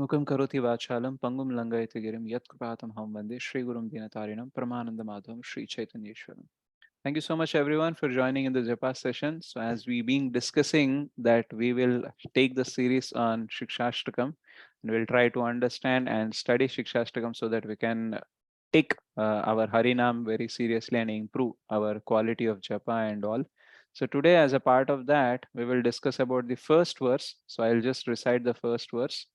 Mukam karoti vachalam pangum langayati girim yat kripatam ham vande Shri Gurum Dinatarinam Pramananda Madhavam Shri Chaitanyeshwaram. Thank you so much everyone for joining in the Japa session. So as we been discussing that we will take the series on Shikshashtakam and we'll try to understand and study Shikshashtakam so that we can take our Harinam very seriously and improve our quality of Japa and all. So today as a part of that, we will discuss about the first verse. So I'll just recite the first verse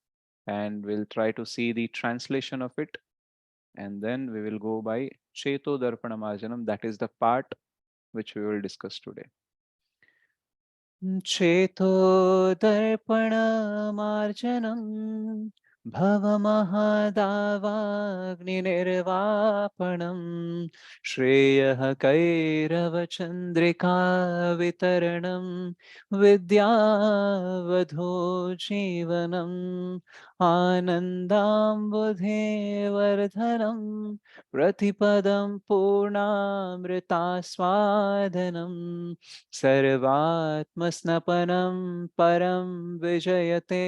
and we'll try to see the translation of it. And then we will go by Cheto Darpana Marjanam. That is the part which we will discuss today. चेतोदर्पणमार्जनं भवमहदावाग्निर्वापणं श्रेयः कैरवचन्द्रिका वितरणं विद्यावधो जीवनम् आनन्दाम्बुधेवर्धनं प्रतिपदं पूर्णामृतास्वादनम् सर्वात्मस्नपनं परं विजयते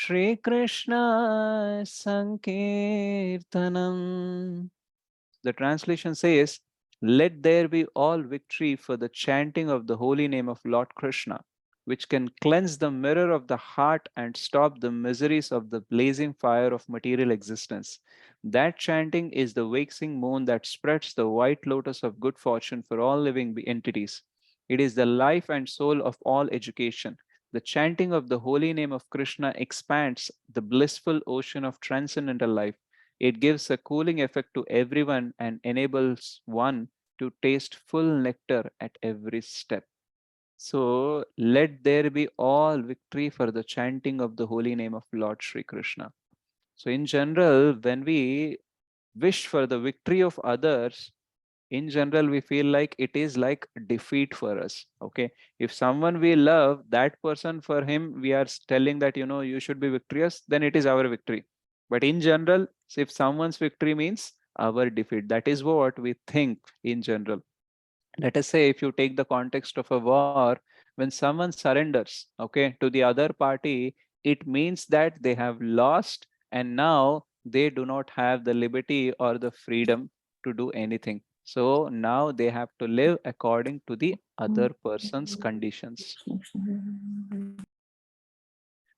Shrikrishna Sankirtanam. The translation says, let there be all victory for the chanting of the holy name of Lord Krishna, which can cleanse the mirror of the heart and stop the miseries of the blazing fire of material existence. That chanting is the waxing moon that spreads the white lotus of good fortune for all living entities. It is the life and soul of all education. The chanting of the holy name of Krishna expands the blissful ocean of transcendental life. It gives a cooling effect to everyone and enables one to taste full nectar at every step. So let there be all victory for the chanting of the holy name of Lord Sri Krishna. So in general, when we wish for the victory of others, in general we feel like it is like defeat for us. Okay, if someone we love, that person, for him we are telling that you should be victorious, then it is our victory. But in general, if someone's victory means our defeat, that is what we think in general. Let us say if you take the context of a war, when someone surrenders, okay, to the other party, it means that they have lost and now they do not have the liberty or the freedom to do anything. So now they have to live according to the other person's conditions.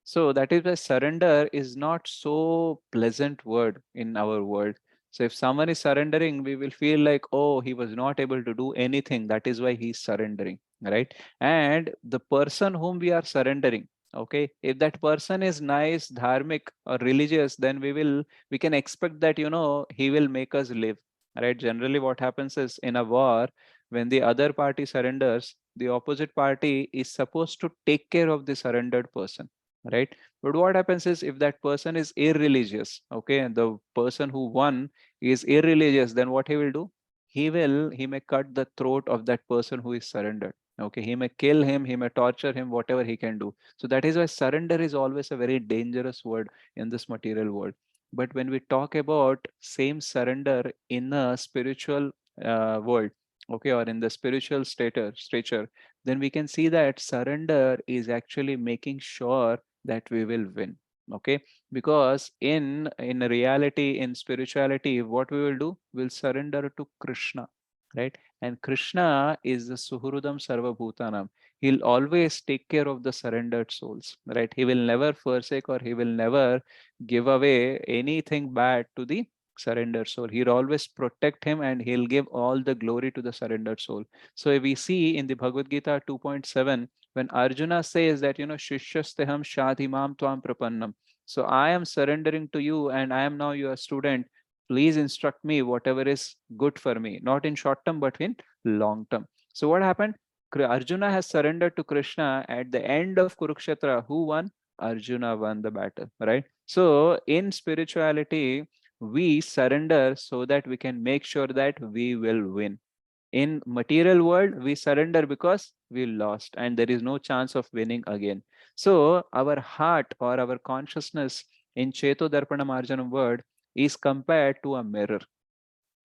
So that is why surrender is not so pleasant word in our world. So if someone is surrendering, we will feel like, oh, he was not able to do anything. That is why he's surrendering, right? And the person whom we are surrendering, okay, if that person is nice, dharmic or religious, then we can expect that, he will make us live, right? Generally, what happens is in a war, when the other party surrenders, the opposite party is supposed to take care of the surrendered person, right? But what happens is if that person is irreligious, okay, and the person who won is irreligious, then what he will do? He may cut the throat of that person who is surrendered. Okay, he may kill him, he may torture him, whatever he can do. So that is why surrender is always a very dangerous word in this material world. But when we talk about same surrender in a spiritual world, okay, or in the spiritual stature, then we can see that surrender is actually making sure that we will win. Okay, because in reality, in spirituality, what we will do, we'll surrender to Krishna, right? And Krishna is the Suhrudam Sarva Bhutanam. He'll always take care of the surrendered souls, right? He will never forsake or he will never give away anything bad to the surrendered soul. He'll always protect him and he'll give all the glory to the surrendered soul. So we see in the Bhagavad Gita 2.7, when Arjuna says that, Shishyasteham Shadhimam Tvam Prapannam. So I am surrendering to you and I am now your student. Please instruct me whatever is good for me, not in short term, but in long term. So what happened? Arjuna has surrendered to Krishna. At the end of Kurukshetra, who won? Arjuna won the battle, right? So in spirituality, we surrender so that we can make sure that we will win. In material world, we surrender because we lost and there is no chance of winning again. So our heart or our consciousness in Cheto Darpana Marjanam word is compared to a mirror.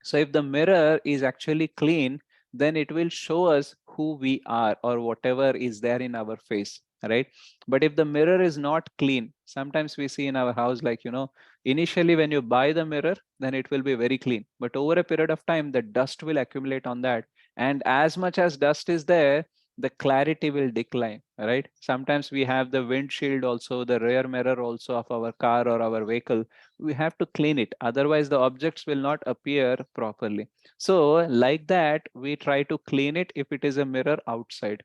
So if the mirror is actually clean, then it will show us who we are or whatever is there in our face. right? But if the mirror is not clean, sometimes we see in our house, like, initially when you buy the mirror, then it will be very clean, but over a period of time the dust will accumulate on that, and as much as dust is there, the clarity will decline, right? Sometimes we have the windshield also, the rear mirror also of our car or our vehicle. We have to clean it, otherwise the objects will not appear properly. So like that, we try to clean it if it is a mirror outside.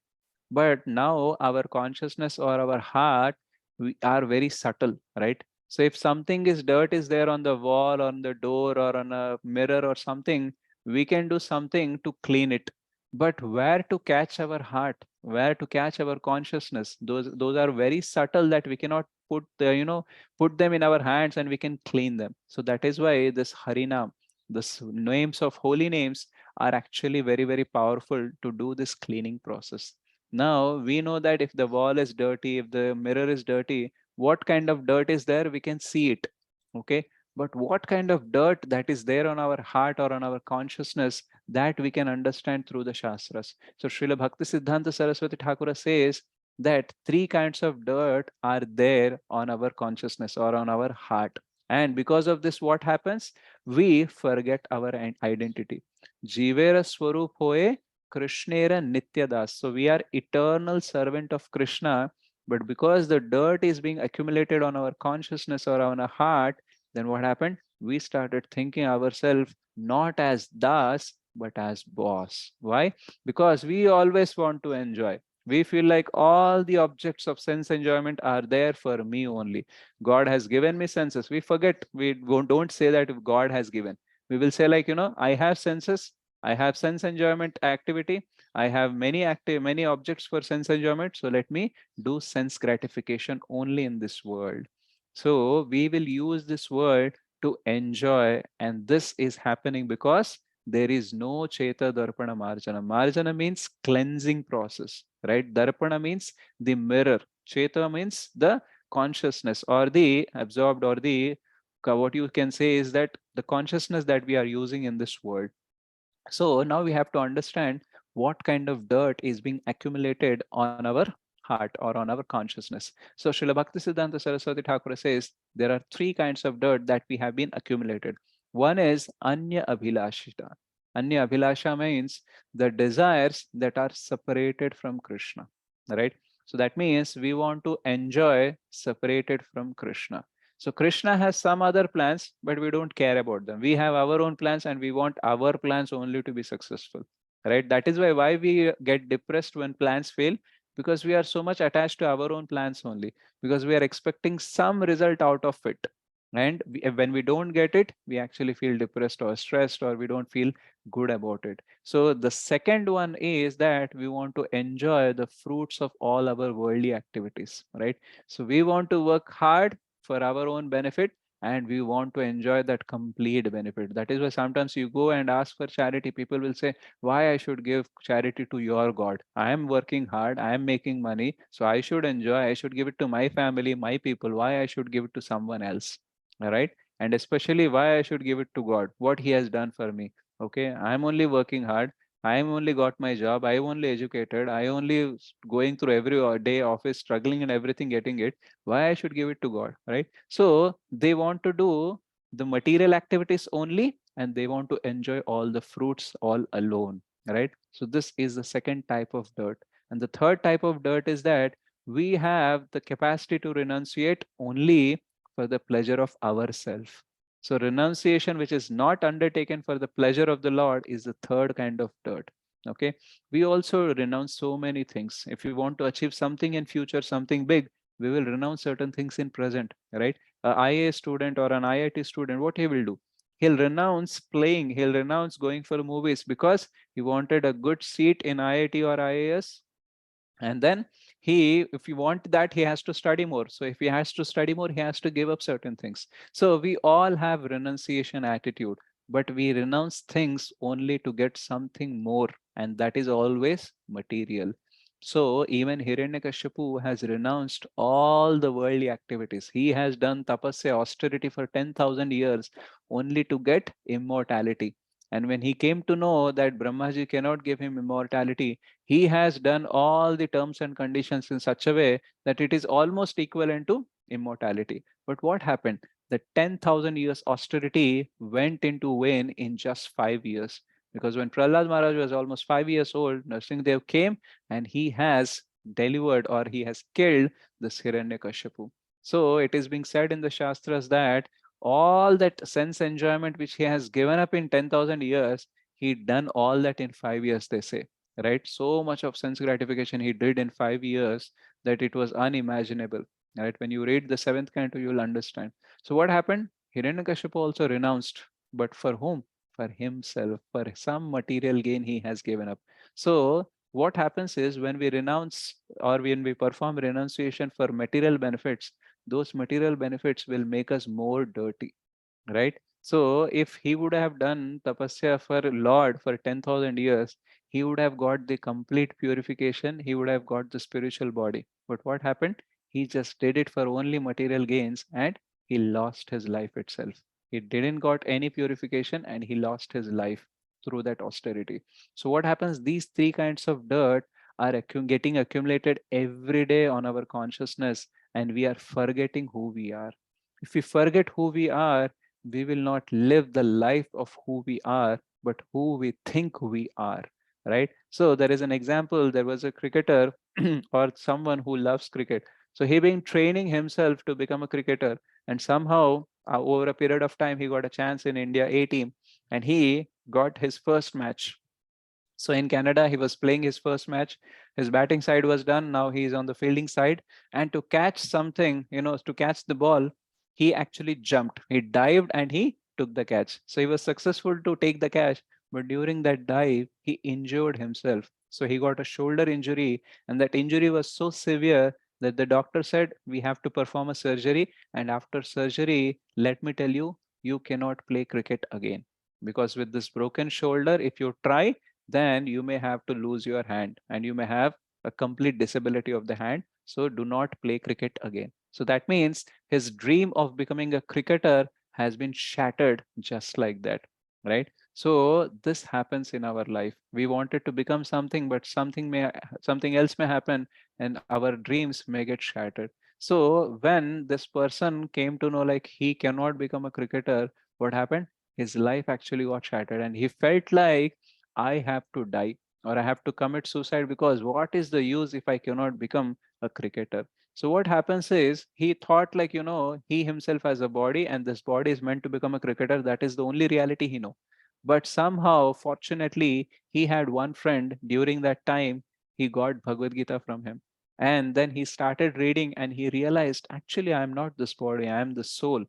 But now our consciousness or our heart, we are very subtle, right? So if something is dirt is there on the wall, on the door, or on a mirror or something, we can do something to clean it. But where to catch our heart, where to catch our consciousness, those are very subtle that we cannot put them in our hands and we can clean them. So that is why this harinam, this names of holy names, are actually very, very powerful to do this cleaning process. Now we know that if the wall is dirty, if the mirror is dirty, what kind of dirt is there, we can see it. Okay. But what kind of dirt that is there on our heart or on our consciousness, that we can understand through the Shastras. So Srila Bhakti Siddhanta Saraswati Thakura says that three kinds of dirt are there on our consciousness or on our heart. And because of this, what happens? We forget our identity. Jivera Swarup Hoye Krishnera Nityadas. So we are eternal servant of Krishna, but because the dirt is being accumulated on our consciousness or on our heart, then what happened? We started thinking ourselves not as das, but as boss. Why? Because we always want to enjoy. We feel like all the objects of sense enjoyment are there for me only. God has given me senses. We forget, we don't say that if God has given. We will say, like, I have senses, I have sense enjoyment activity. I have many objects for sense enjoyment. So let me do sense gratification only in this world. So we will use this world to enjoy, and this is happening because there is no Cheta Darpana Marjana. Marjana means cleansing process, right? Darpana means the mirror. Cheta means the consciousness or the absorbed or the what you can say is that the consciousness that we are using in this world. So now we have to understand what kind of dirt is being accumulated on our heart or on our consciousness. So Srila Bhaktisiddhanta Saraswati Thakur says there are three kinds of dirt that we have been accumulated. One is Anya Abhilashita. Anya Abhilasha means the desires that are separated from Krishna, right? So that means we want to enjoy separated from Krishna. So Krishna has some other plans, but we don't care about them. We have our own plans and we want our plans only to be successful, right? That is why we get depressed when plans fail, because we are so much attached to our own plans only, because we are expecting some result out of it. And when we don't get it, we actually feel depressed or stressed, or we don't feel good about it. So the second one is that we want to enjoy the fruits of all our worldly activities, right? So we want to work hard for our own benefit, and we want to enjoy that complete benefit. That is why sometimes you go and ask for charity, people will say, why I should give charity to your God? I am working hard, I am making money, so I should enjoy, I should give it to my family, my people. Why I should give it to someone else? All right. And especially why I should give it to God, what he has done for me. Okay, I'm only working hard, I am only got my job, I am only educated, I only going through every day office, struggling and everything, getting it. Why I should give it to God, right? So they want to do the material activities only, and they want to enjoy all the fruits all alone, right? So this is the second type of dirt. And the third type of dirt is that we have the capacity to renunciate only for the pleasure of ourself. So renunciation, which is not undertaken for the pleasure of the Lord, is the third kind of dirt. Okay. We also renounce so many things. If we want to achieve something in future, something big, we will renounce certain things in present, right? A IA student or an IIT student, what he will do? He'll renounce playing, he'll renounce going for movies because he wanted a good seat in IIT or IAS. And then if you want that, he has to study more. So if he has to study more, he has to give up certain things. So we all have renunciation attitude, but we renounce things only to get something more, and that is always material. So even Hiranyakashipu has renounced all the worldly activities. He has done tapasya, austerity for 10,000 years only to get immortality. And when he came to know that Brahmaji cannot give him immortality, he has done all the terms and conditions in such a way that it is almost equivalent to immortality. But what happened? The 10,000 years austerity went into vain in just 5 years. Because when Prahlad Maharaj was almost 5 years old, Dev came and he has delivered, or he has killed this Hiranyakashipu. So it is being said in the Shastras that all that sense enjoyment which he has given up in 10,000 years, he done all that in 5 years, they say. Right? So much of sense gratification he did in 5 years that it was unimaginable. Right? When you read the seventh canto, you will understand. So what happened? Hiranyakashipu also renounced, but for whom? For himself, for some material gain he has given up. So what happens is when we renounce, or when we perform renunciation for material benefits, those material benefits will make us more dirty, right? So if he would have done tapasya for Lord for 10,000 years, he would have got the complete purification, he would have got the spiritual body. But what happened? He just did it for only material gains and he lost his life itself. He didn't got any purification and he lost his life through that austerity. So what happens? These three kinds of dirt are getting accumulated every day on our consciousness, and we are forgetting who we are. If we forget who we are, we will not live the life of who we are, but who we think we are, right? So there is an example. There was a cricketer or someone who loves cricket. So he been training himself to become a cricketer, and somehow over a period of time, he got a chance in India A team, and he got his first match. So in Canada, he was playing his first match. His batting side was done. Now he is on the fielding side. And to catch something, to catch the ball, he actually jumped. He dived and he took the catch. So he was successful to take the catch. But during that dive, he injured himself. So he got a shoulder injury. And that injury was so severe that the doctor said, we have to perform a surgery. And after surgery, let me tell you, you cannot play cricket again. Because with this broken shoulder, if you try, then you may have to lose your hand and you may have a complete disability of the hand. So do not play cricket again. So that means his dream of becoming a cricketer has been shattered just like that, right? So this happens in our life. We wanted to become something, but something else may happen and our dreams may get shattered. So when this person came to know like he cannot become a cricketer, what happened? His life actually got shattered and he felt like I have to die or I have to commit suicide, because what is the use if I cannot become a cricketer? So what happens is he thought like, he himself has a body and this body is meant to become a cricketer. That is the only reality he know. But somehow, fortunately, he had one friend during that time, he got Bhagavad Gita from him. And then he started reading and he realized, actually, I am not this body, I am the soul.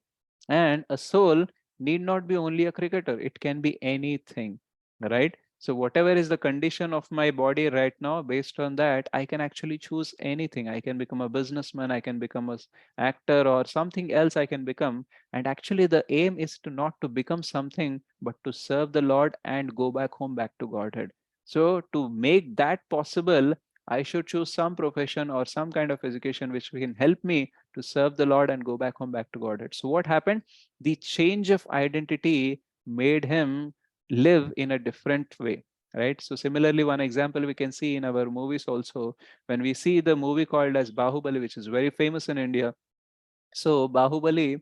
And a soul need not be only a cricketer, it can be anything, right? So whatever is the condition of my body right now, based on that, I can actually choose anything. I can become a businessman, I can become a actor or something else I can become. And actually the aim is to not to become something, but to serve the Lord and go back home, back to Godhead. So to make that possible, I should choose some profession or some kind of education which can help me to serve the Lord and go back home, back to Godhead. So what happened? The change of identity made him live in a different way, right? So similarly, one example we can see in our movies also, when we see the movie called as Bahubali, which is very famous in India. So Bahubali,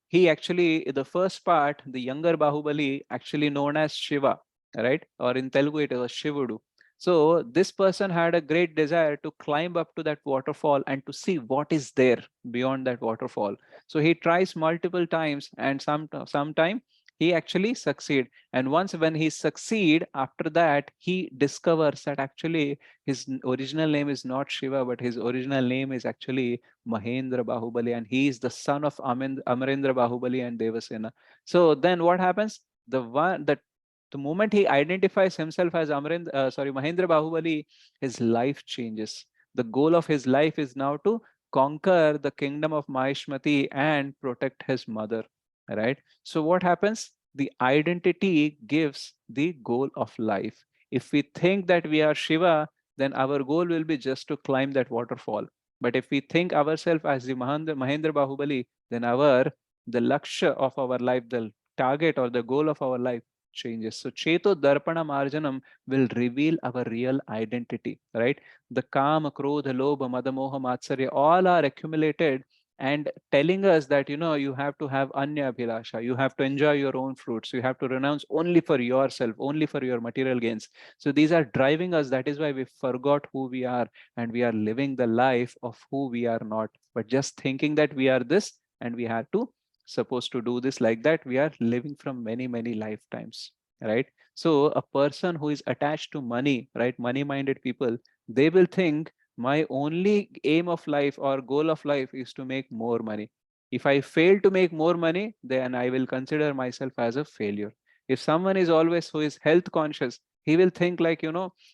he actually, the first part, the younger Bahubali, actually known as Shiva, right? Or in Telugu, it was Shivudu. So this person had a great desire to climb up to that waterfall and to see what is there beyond that waterfall. So he tries multiple times, and sometime he actually succeed. And once when he succeed, after that he discovers that actually his original name is not Shiva, but his original name is actually Mahendra Bahubali, and he is the son of Amarendra Bahubali and Devasena. So then what happens? The moment he identifies himself as Mahendra Bahubali, his life changes. The goal of his life is now to conquer the kingdom of Mahishmati and protect his mother. Right? So what happens? The identity gives the goal of life. If we think that we are Shiva, then our goal will be just to climb that waterfall. But if we think ourselves as the Mahendra Bahubali, then the laksha of our life, the target or the goal of our life changes. So Cheto Darpana Marjanam will reveal our real identity, right? The Kama, Krodha, Lobha, Mada, Moha, Matsarya, all are accumulated and telling us that, you have to have Anya Abhilasha, you have to enjoy your own fruits, you have to renounce only for yourself, only for your material gains. So these are driving us. That is why we forgot who we are and we are living the life of who we are not, but just thinking that we are this and we have to supposed to do this like that. We are living from many, many lifetimes, right? So a person who is attached to money, right, money minded people, they will think my only aim of life or goal of life is to make more money. If I fail to make more money, then I will consider myself as a failure. If someone is always who is health conscious, he will think like,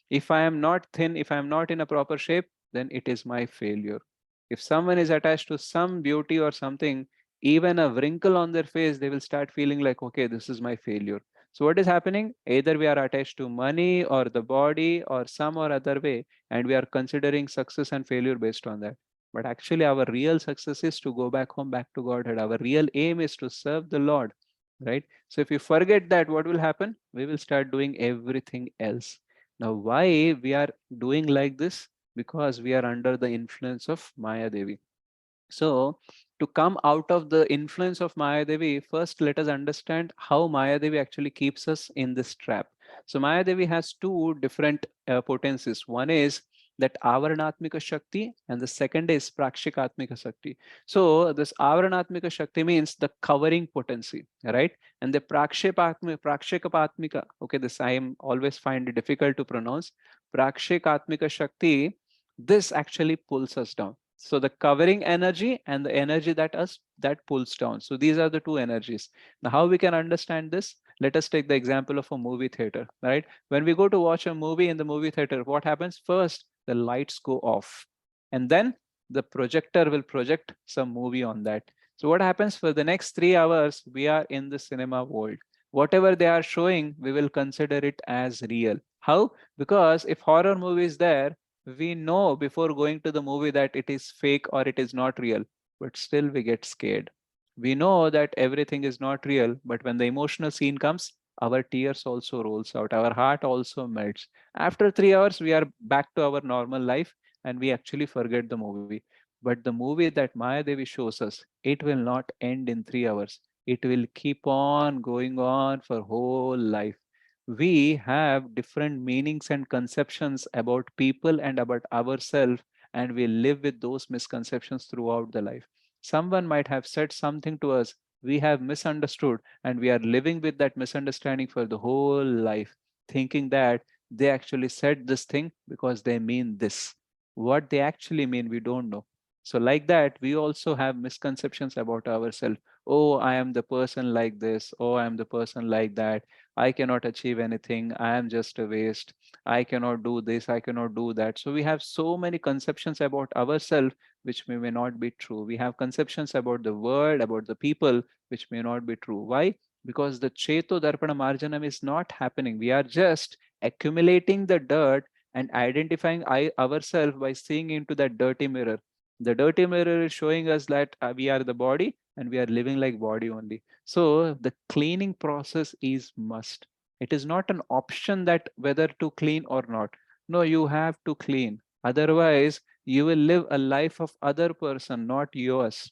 if I am not thin, if I am not in a proper shape, then it is my failure. If someone is attached to some beauty or something, even a wrinkle on their face, they will start feeling like, okay, this is my failure. So what is happening? Either we are attached to money or the body or some or other way, and we are considering success and failure based on that. But actually, our real success is to go back home, back to Godhead. Our real aim is to serve the Lord, right? So if you forget that, what will happen? We will start doing everything else. Now, why we are doing like this? Because we are under the influence of Maya Devi. So, to come out of the influence of Maya Devi, first let us understand how Maya Devi actually keeps us in this trap. So, Maya Devi has two different potencies. One is that Avaranatmika Shakti, and the second is Prakshikatmika Shakti. So, this Avaranatmika Shakti means the covering potency, right? And the Prakshikapatmika, okay, this I am always find it difficult to pronounce. Prakshikatmika Shakti, this actually pulls us down. So the covering energy and the energy that pulls down. So these are the two energies. Now how we can understand this? Let us take the example of a movie theater, right? When we go to watch a movie in the movie theater, what happens? First the lights go off, and then the projector will project some movie on that. So what happens? For the next 3 hours we are in the cinema world. Whatever they are showing, we will consider it as real. How? Because if horror movie is there, we know before going to the movie that it is fake or it is not real, but still we get scared. We know that everything is not real, but when the emotional scene comes, our tears also rolls out, our heart also melts. After 3 hours we are back to our normal life and we actually forget the movie. But the movie that Maya Devi shows us, it will not end in 3 hours. It will keep on going on for whole life. We have different meanings and conceptions about people and about ourselves, and we live with those misconceptions throughout the life. Someone might have said something to us, we have misunderstood, and we are living with that misunderstanding for the whole life, thinking that they actually said this thing because they mean this. What they actually mean, we don't know. So, like that, we also have misconceptions about ourselves. Oh, I am the person like this. Oh, I am the person like that. I cannot achieve anything. I am just a waste. I cannot do this. I cannot do that. So we have so many conceptions about ourselves, which may not be true. We have conceptions about the world, about the people, which may not be true. Why? Because the Cheto Darpana Marjanam is not happening. We are just accumulating the dirt and identifying ourselves by seeing into that dirty mirror. The dirty mirror is showing us that we are the body and we are living like body only. So the cleaning process is must. It is not an option that whether to clean or not. No, you have to clean. Otherwise, you will live a life of other person, not yours.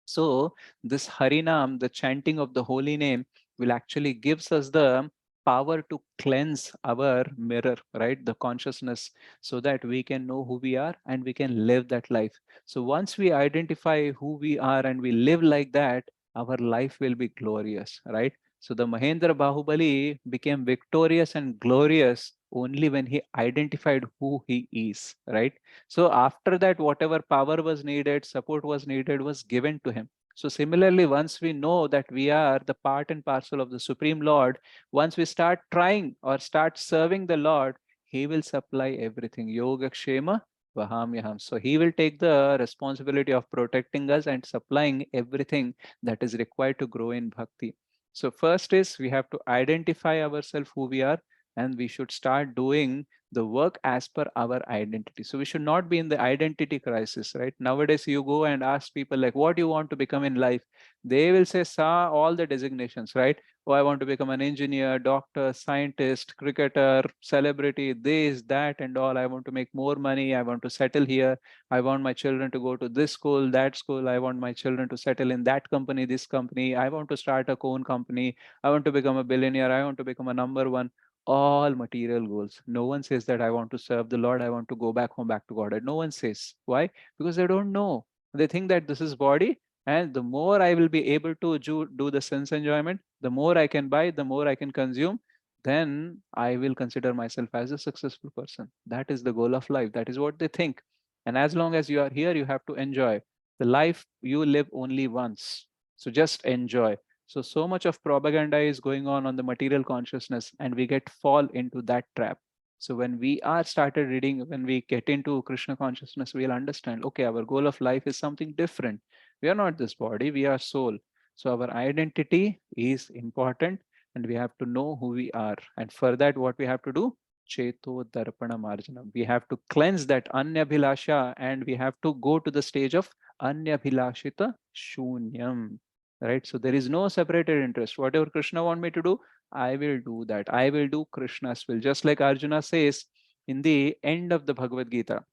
So this Harinam, the chanting of the holy name, will actually gives us the power to cleanse our mirror, right? The consciousness, so that we can know who we are and we can live that life. So once we identify who we are and we live like that, our life will be glorious, right? So the Mahendra Bahubali became victorious and glorious only when he identified who he is, right? So after that, whatever power was needed, support was needed, was given to him. So similarly, once we know that we are the part and parcel of the Supreme Lord, once we start trying or start serving the Lord, he will supply everything. Yoga Kshema Vahamyaham. So he will take the responsibility of protecting us and supplying everything that is required to grow in bhakti. So first is we have to identify ourselves who we are, and we should start doing the work as per our identity. So we should not be in the identity crisis, right? Nowadays, you go and ask people like, what do you want to become in life? They will say, Sa, all the designations, right? Oh, I want to become an engineer, doctor, scientist, cricketer, celebrity, this, that, and all. I want to make more money. I want to settle here. I want my children to go to this school, that school. I want my children to settle in that company, this company. I want to start a own company. I want to become a billionaire. I want to become a number one. All material goals. No one says that I want to serve the Lord. I want to go back home, back to God. No one says. Why? Because they don't know. They think that this is body, and the more I will be able to do the sense enjoyment, the more I can buy, the more I can consume, then I will consider myself as a successful person. That is the goal of life. That is what they think. And as long as you are here, you have to enjoy the life you live only once. So just enjoy. So much of propaganda is going on the material consciousness, and we get fall into that trap. So when we are started reading, when we get into Krishna consciousness, we'll understand, okay, our goal of life is something different. We are not this body, we are soul. So our identity is important, and we have to know who we are. And for that, what we have to do? Cheto Darpana Marjanam. We have to cleanse that Anyabhilasha, and we have to go to the stage of Anyabhilashita Shunyam. Right? So there is no separated interest. Whatever Krishna want me to do, I will do that. I will do Krishna's will. Just like Arjuna says in the end of the Bhagavad Gita,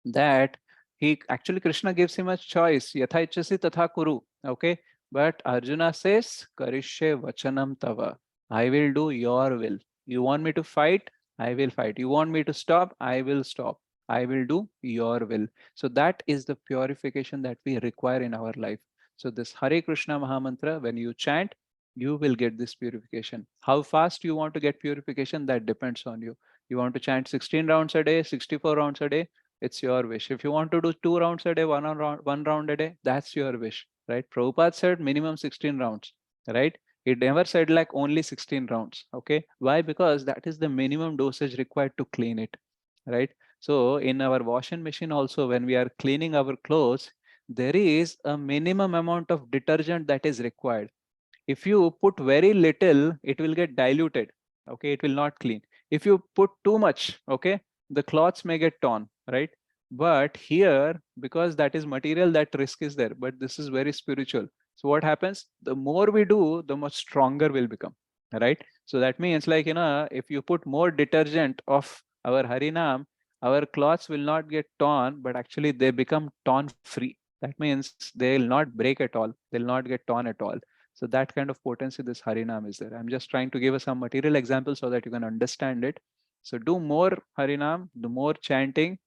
that he actually, Krishna gives him a choice, yatha ichchasi tatha kuru. Okay, but Arjuna says, karishye vachanam tava. I will do your will. You want me to fight, I will fight. You want me to stop, I will stop. I will do your will. So that is the purification that we require in our life. So this Hare Krishna Mahamantra, when you chant, you will get this purification. How fast you want to get purification, that depends on you. You want to chant 16 rounds a day, 64 rounds a day, it's your wish. If you want to do 2 rounds a day, one round a day, that's your wish, right? Prabhupada said minimum 16 rounds, right? He never said like only 16 rounds. Okay. Why? Because that is the minimum dosage required to clean it, right? So in our washing machine also, when we are cleaning our clothes, there is a minimum amount of detergent that is required. If you put very little, it will get diluted. Okay, it will not clean. If you put too much, okay, the cloths may get torn, right? But here, because that is material, that risk is there. But this is very spiritual. So what happens? The more we do, the much stronger we'll become, right? So that means, like, if you put more detergent of our Harinam, our cloths will not get torn, but actually they become torn free. That means they'll not break at all. They'll not get torn at all. So that kind of potency this Harinam is there. I'm just trying to give us some material examples so that you can understand it. So do more Harinam, do more chanting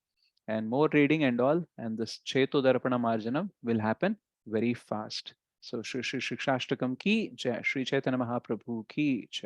and more reading and all, and this Cheto Darpana Marjanam will happen very fast. So Shri Shikshashtakam ki jai, Shri Chaitanya Mahaprabhu ki jai.